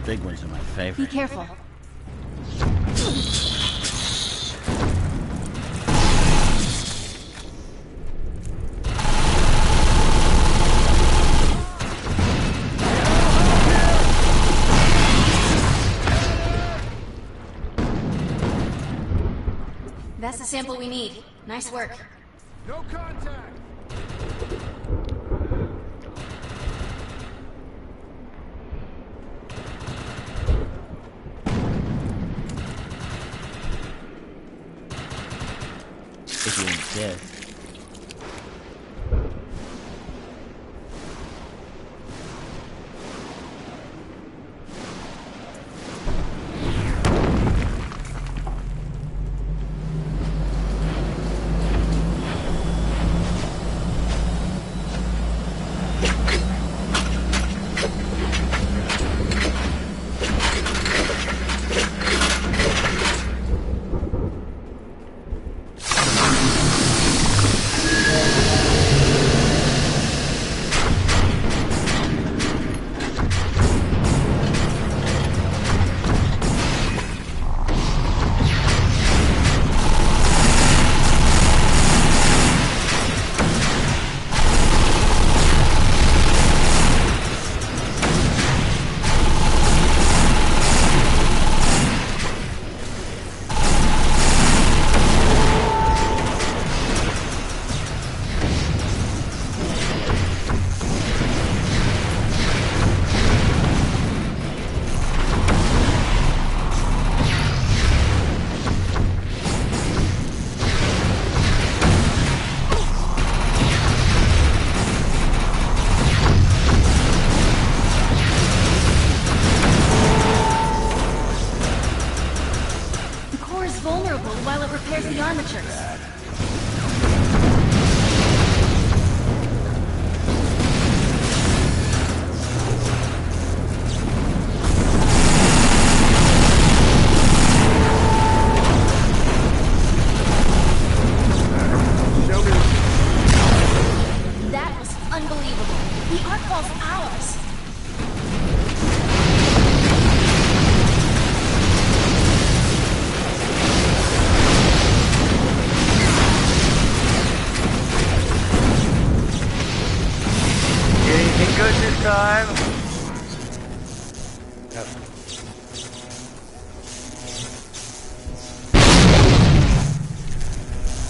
big ones are my favorite. Be careful. That's the sample we need. Nice work. No contact! If you insist.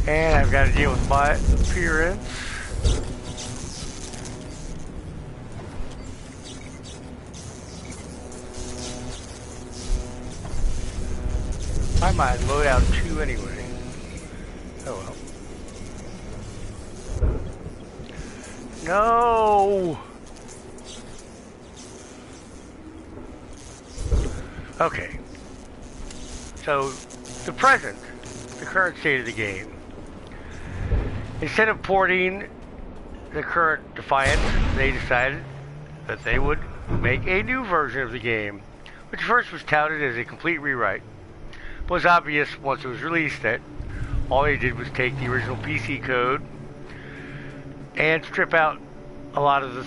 And I've got to deal with my appearance. I might load out 2 anyway. Oh well. No! Okay. So, the present, the current state of the game. Instead of porting the current Defiance, they decided that they would make a new version of the game, which first was touted as a complete rewrite. It was obvious once it was released that all they did was take the original PC code and strip out a lot of the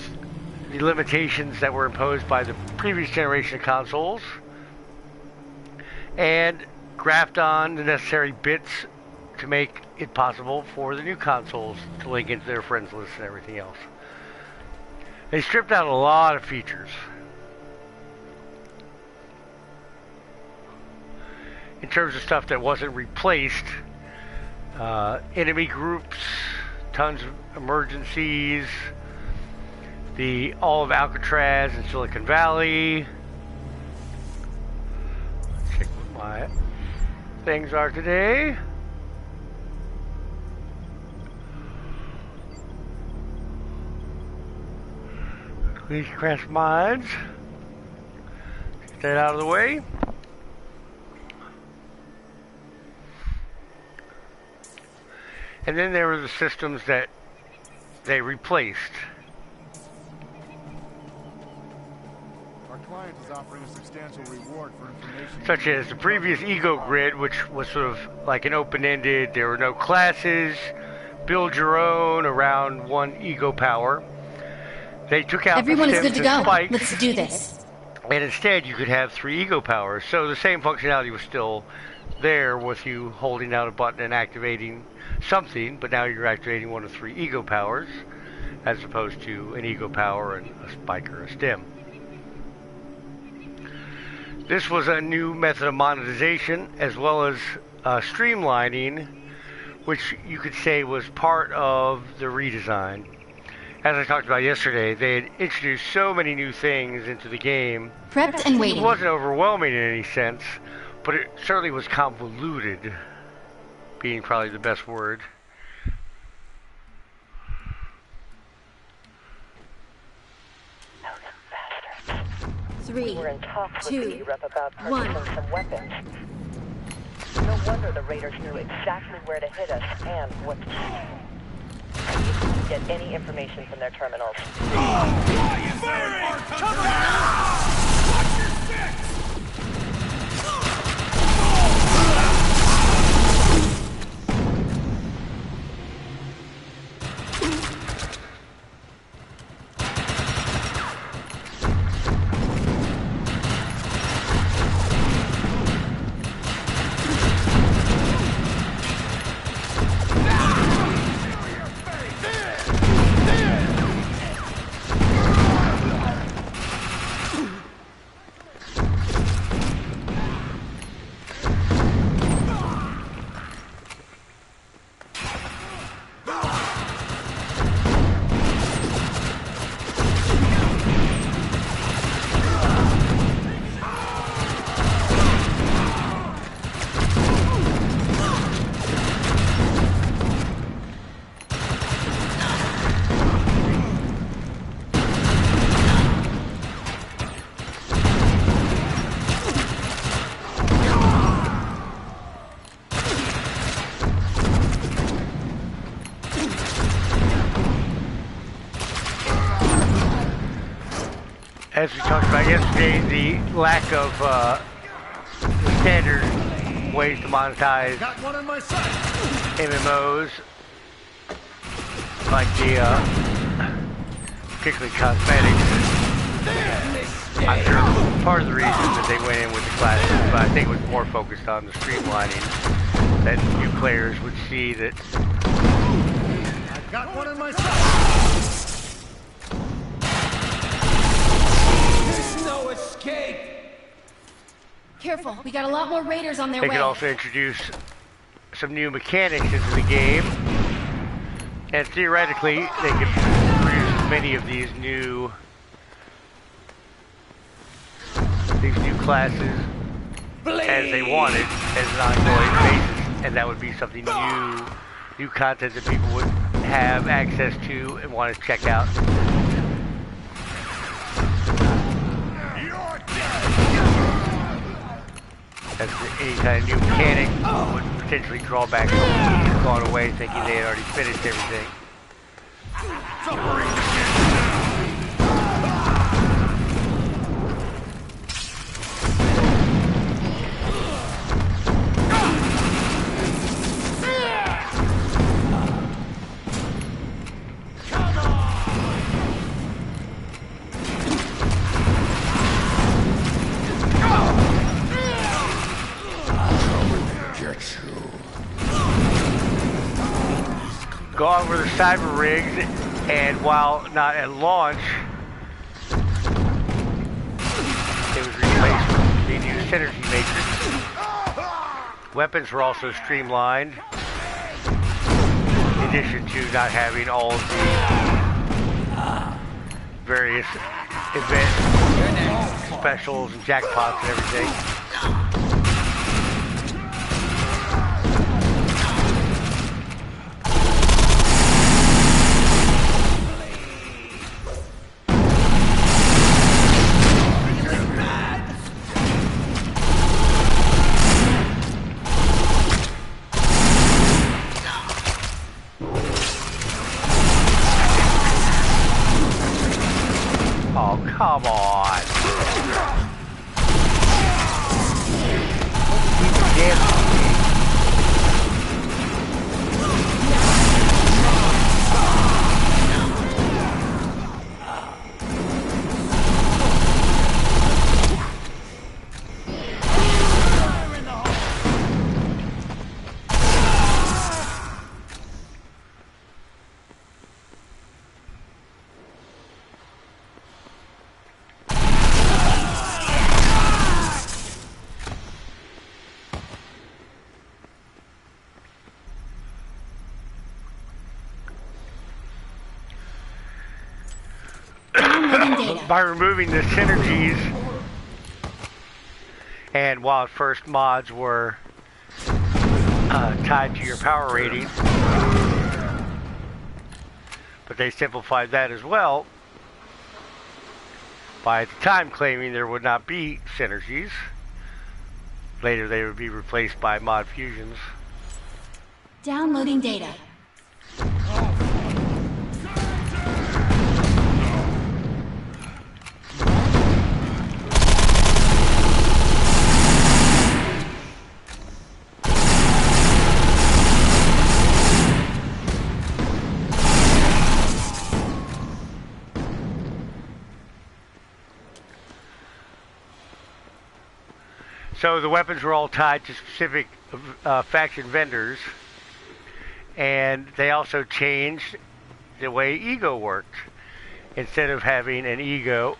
limitations that were imposed by the previous generation of consoles and graft on the necessary bits to make it possible for the new consoles to link into their friends list and everything else. They stripped out a lot of features. In terms of stuff that wasn't replaced, enemy groups, tons of emergencies, all of Alcatraz and Silicon Valley. Let's check what my things are today. Please crash mines. Get that out of the way. And then there were the systems that they replaced. Our client is offering a substantial reward for information. Such as the previous Ego Grid, which was sort of like an open-ended, there were no classes, build your own around one ego power. They took out Everyone is good to go. Spikes, Let's do this. And instead, you could have 3 ego powers. So the same functionality was still there with you holding down a button and activating something, but now you're activating one of 3 ego powers, as opposed to an ego power and a spike or a stim. This was a new method of monetization, as well as streamlining, which you could say was part of the redesign. As I talked about yesterday, they had introduced so many new things into the game. Prepped and It waiting. wasn't overwhelming in any sense, but it certainly was convoluted, being probably the best word. Three, We're in talks with two, the rep about one. purchasing some weapons. No wonder the raiders knew exactly where to hit us and what to do. I didn't get any information from their terminals. As we talked about yesterday, the lack of standard ways to monetize Got one on my side. MMOs, like the particularly cosmetics. I'm sure part of the reason that they went in with the classes, but I think it was more focused on the streamlining, that new players would see that. I got one on my side. No escape! Careful, we got a lot more raiders on their They way. could also introduce some new mechanics into the game, and theoretically, they could produce as many of these new classes as they wanted as an ongoing basis, and that would be something new content that people would have access to and want to check out. As any kind of new mechanic would potentially draw back someone who's gone away thinking they had already finished everything. Gone were the cyber rigs, and while not at launch, it was replaced with the new synergy matrix. Weapons were also streamlined, in addition to not having all of the various event specials and jackpots and everything. Oh, come on. Downloading data. by removing the synergies. And while at first mods were tied to your power rating, but they simplified that as well by at the time claiming there would not be synergies. Later they would be replaced by mod fusions. Downloading data. So the weapons were all tied to specific faction vendors, and they also changed the way ego worked. Instead of having an ego,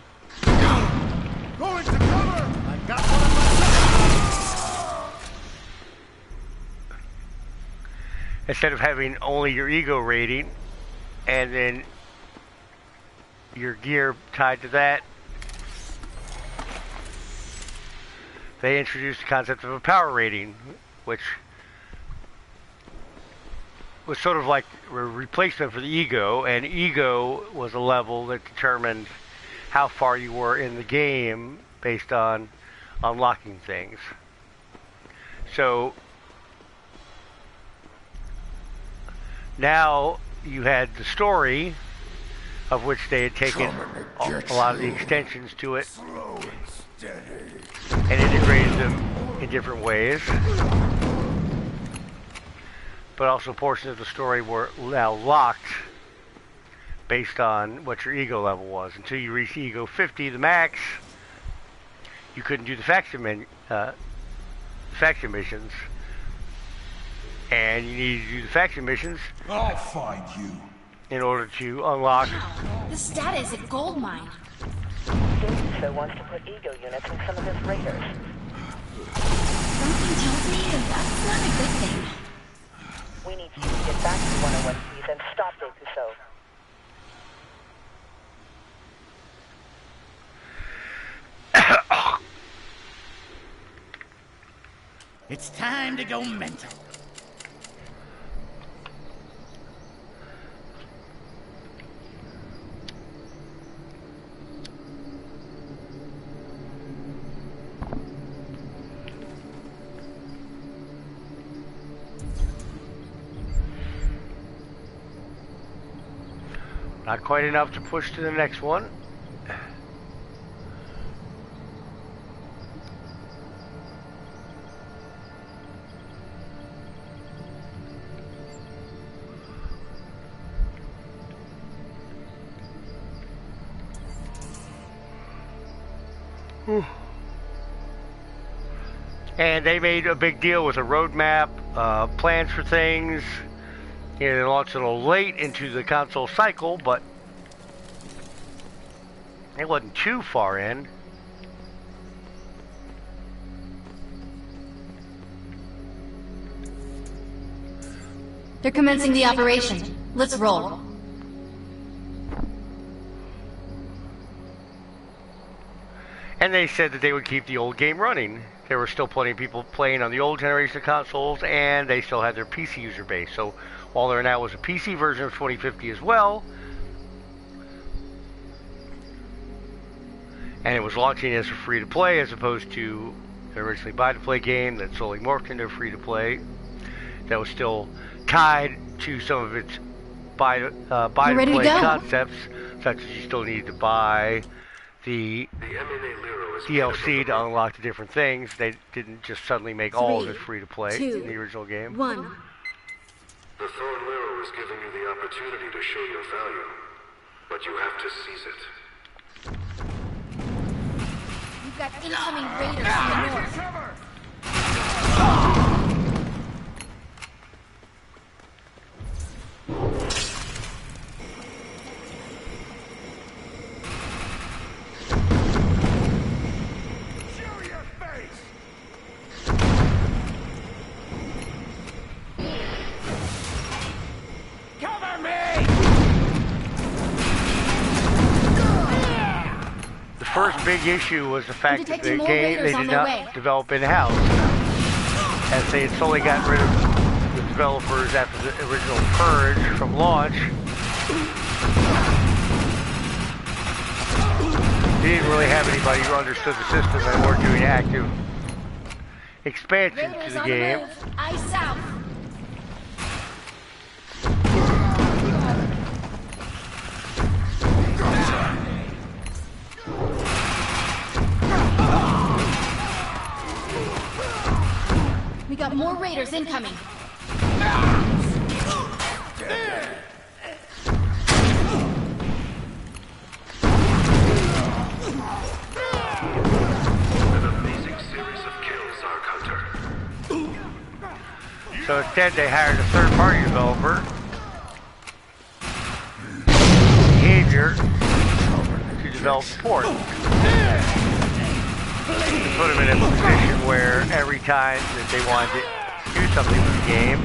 Go into cover! I got one of my... instead of having only your ego rating and then your gear tied to that, they introduced the concept of a power rating, which was sort of like a replacement for the ego, and ego was a level that determined how far you were in the game based on unlocking things. So now you had the story, of which they had taken a lot of the extensions to it and integrated them in different ways. But also portions of the story were now locked based on what your ego level was. Until you reached ego 50, the max, you couldn't do the faction missions. And you needed to do the faction missions. I'll find you. In order to unlock. The status at gold mine. So wants to put ego units in some of his raiders. Something tells me that's not a good thing. We need you to get back to 101 Keys and stop De Puceau. It's time to go mental. Not quite enough to push to the next one. And they made a big deal with a roadmap, plans for things. You know, they launched a little late into the console cycle, but it wasn't too far in. They're commencing the operation. Let's roll. And they said that they would keep the old game running. There were still plenty of people playing on the old generation of consoles, and they still had their PC user base. So while there now was a PC version of 2050 as well, and it was launching as a free-to-play as opposed to an originally buy-to-play game that slowly morphed into a free-to-play, that was still tied to some of its buy-to-play concepts, such as you still needed to buy the DLC to unlock the different things. They didn't just suddenly make all of it free to play in the original game. 1. The Thorn Liro is giving you the opportunity to show your value, but you have to seize it. We've got incoming raiders in the north. first big issue was the fact that the detecting more game they raiders on did their not way. develop in-house, as they had solely gotten rid of the developers after the original purge from launch. They didn't really have anybody who understood the system and weren't doing active expansion to Raiders the on game. the move. Eyes out. We got more raiders incoming. An amazing series of kills, Arc Hunter. So instead they hired a third-party developer, Behavior, to develop ports. To put them in a position where every time that they wanted to do something with the game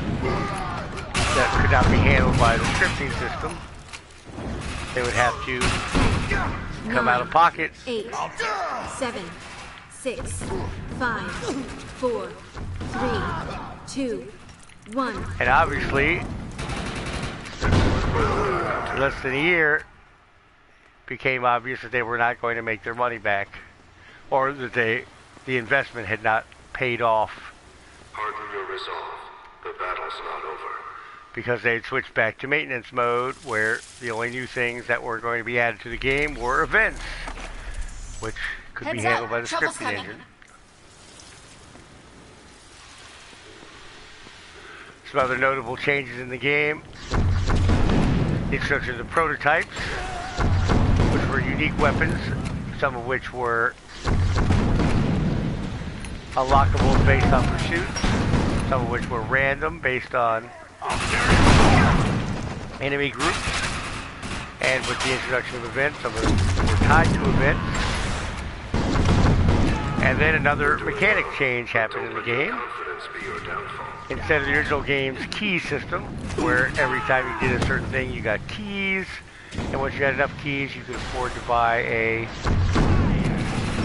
that could not be handled by the scripting system, they would have to come out of pocket. 8, 7, 6, 5, 4, 3, 2, 1. And obviously, in less than a year, it became obvious that they were not going to make their money back, or that the investment had not paid off, Harden your resolve. The battle's not over. because they had switched back to maintenance mode, where the only new things that were going to be added to the game were events, which could be Heads handled up, by the trouble's scripting coming. engine. Some other notable changes in the game: the introduction of the prototypes, which were unique weapons, some of which were unlockables based on pursuits, some of which were random based on enemy groups, and with the introduction of events, some of them were tied to events. And then another mechanic change happened in the game. Confidence be your downfall. Instead of the original game's key system, where every time you did a certain thing you got keys, and once you had enough keys you could afford to buy a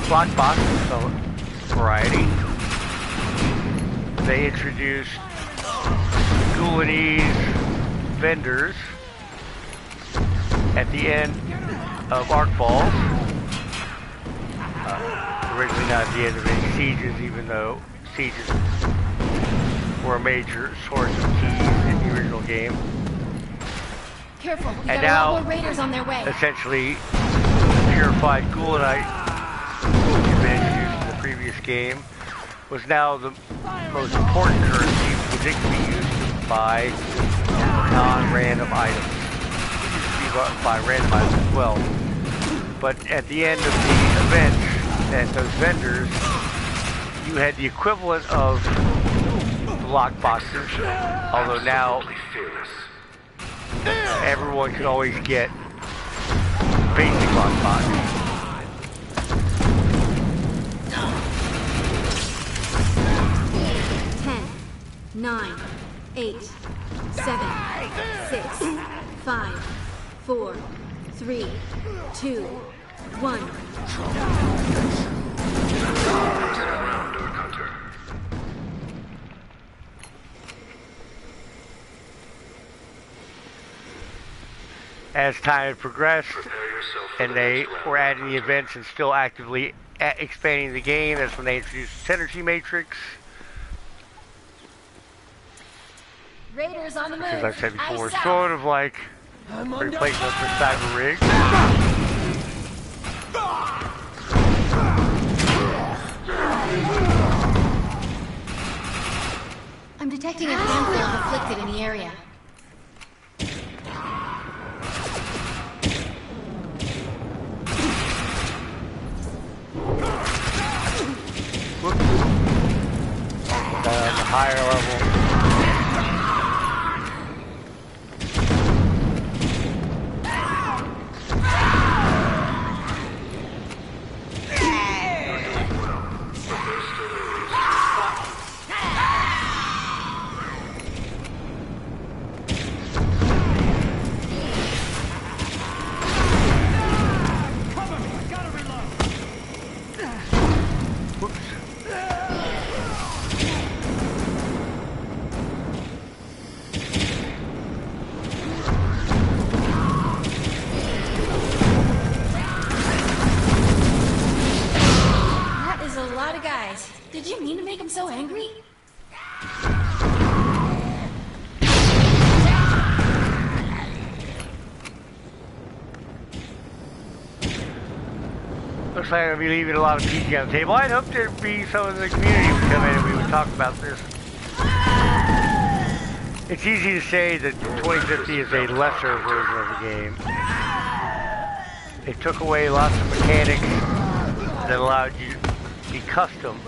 lockbox of some variety. They introduced Gulanese vendors at the end of Arc Balls. Originally not at the end of any sieges, even though sieges were a major source of keys in the original game. Careful, we And got a now, lot more raiders on their way. essentially, purified Gulanite, which had been introduced in the previous game, was now the most important currency because it could be used to buy non-random items. It used to be bought by random items as well. But at the end of the event, at those vendors, you had the equivalent of the lock boxes, although now everyone could always get basic lock boxes. 9, 8, 7, 6, 5, 4, 3, 2, 1. As time had progressed, and they were adding the events and still actively expanding the game, that's when they introduced the Synergy Matrix. Raiders on the move. As I've said before, Eyes out. sort of like a replacement for Cyber Rig. I'm detecting a handful of afflicted in the area. On the higher level. Did you mean to make him so angry? Looks like I'm going to be leaving a lot of PG on the table. I'd hoped there'd be some of the community would come in and we would talk about this. It's easy to say that 2050 is a lesser version of the game. They took away lots of mechanics that allowed you to be custom.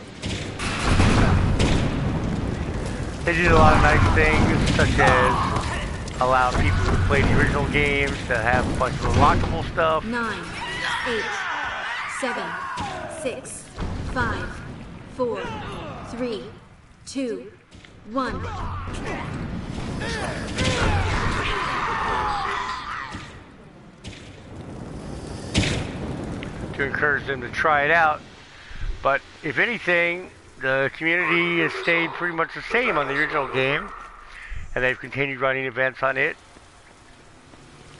They did a lot of nice things, such as allow people who play the original games to have a bunch of unlockable stuff. 9, 8, 7, 6, 5, 4, 3, 2, 1. To encourage them to try it out, but if anything, the community has stayed pretty much the same on the original game, and they've continued running events on it.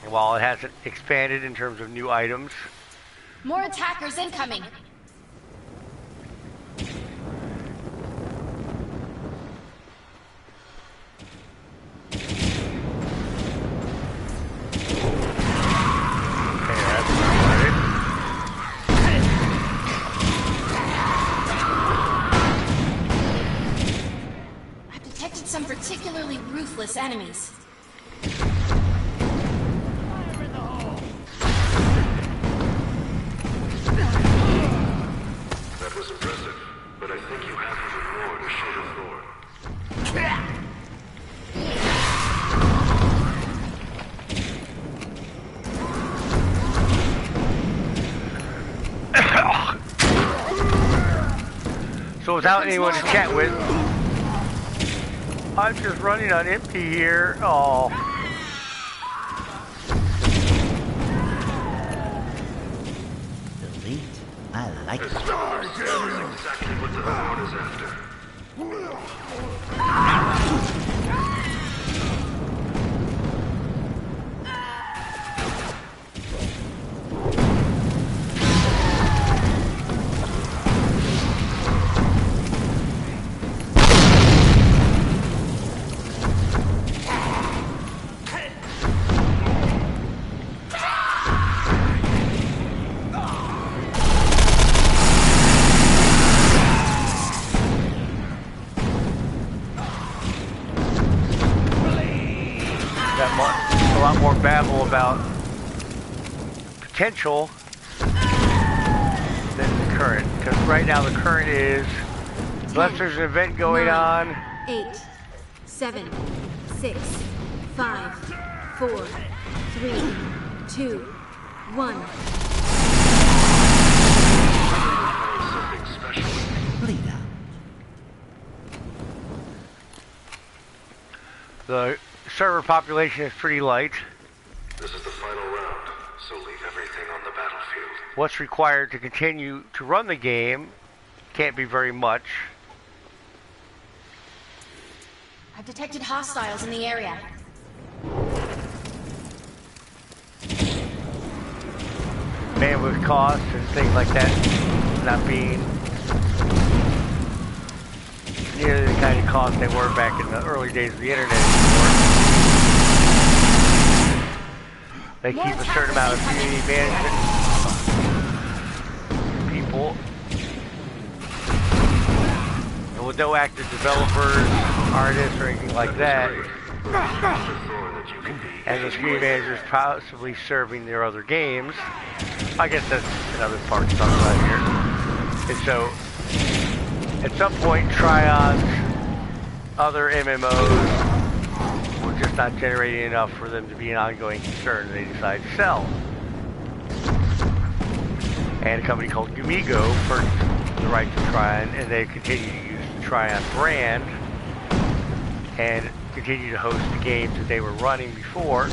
And while it hasn't expanded in terms of new items, More attackers incoming. Some particularly ruthless enemies. That was impressive, but I think you have even more to show the floor. So without anyone to chat with, I'm just running on empty here. Oh. Delete. I like it. Exactly what the Horde is after. A lot more babble about potential than the current, because right now the current is, unless there's an event going on. 8, 7, 6, 5, 4, 3, 2, 1. Bleed out. The server population is pretty light. This is the final round, so leave everything on the battlefield. What's required to continue to run the game can't be very much. I've detected hostiles in the area. Bandwidth costs and things like that not being nearly the kind of cost they were back in the early days of the internet anymore. They keep a certain amount of community management people, and with no active developers, artists, or anything like that, and the community managers possibly serving their other games. I guess that's another part to talk about here. And so, at some point, Trion's other MMOs were just not generating enough for them to be an ongoing concern, and they decided to sell. And a company called Umigo purchased the rights to Trion, and they continue to use the Trion brand and continue to host the games that they were running before.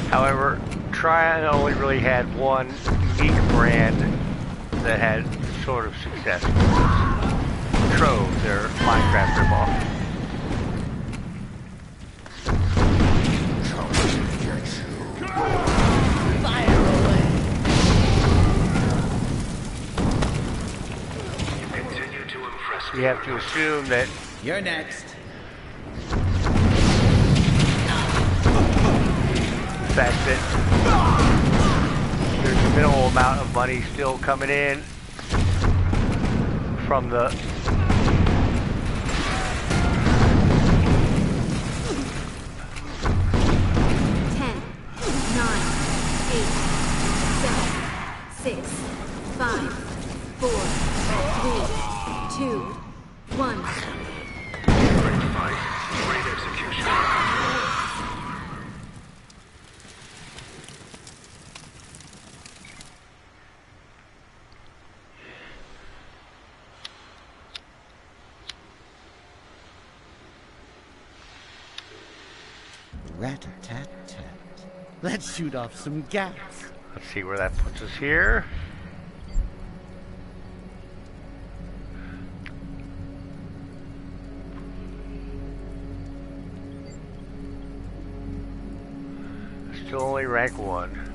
However, Trion only really had one unique brand that had sort of success. Trove, their Minecraft ripoff. You continue So you have to assume that You're next. the fact that there's a minimal amount of money still coming in from the 10, 9, 8, 7, 6, 5, 4, 3, 2, 1. Great fight. Great execution. Rat-a-tat-tat. Let's shoot off some gas. let's see where that puts us here. Still only rank 1.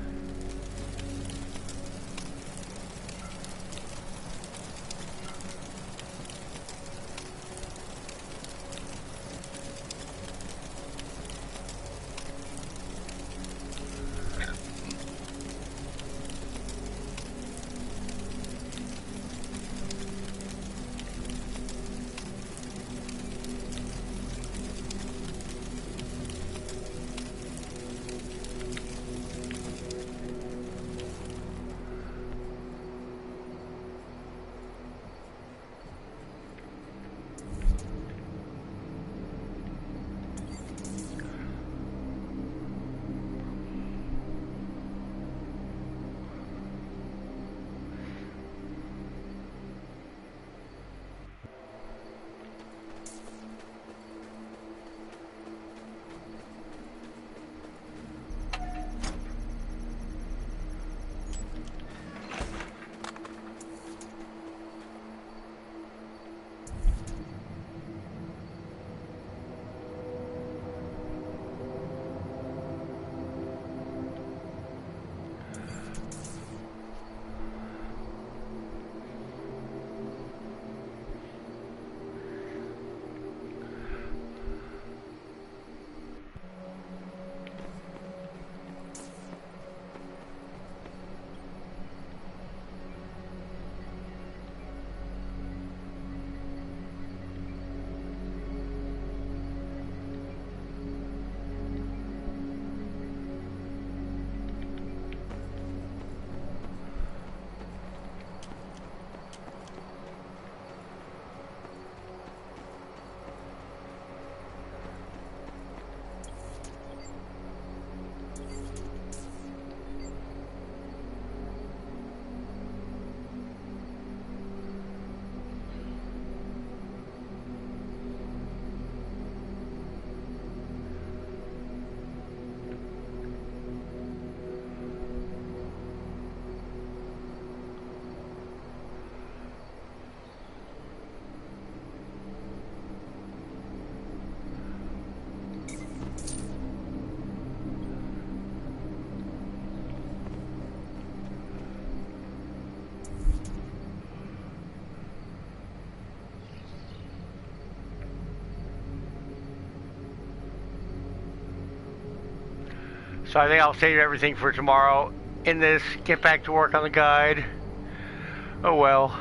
So I think I'll save everything for tomorrow in this, get back to work on the guide. Oh well.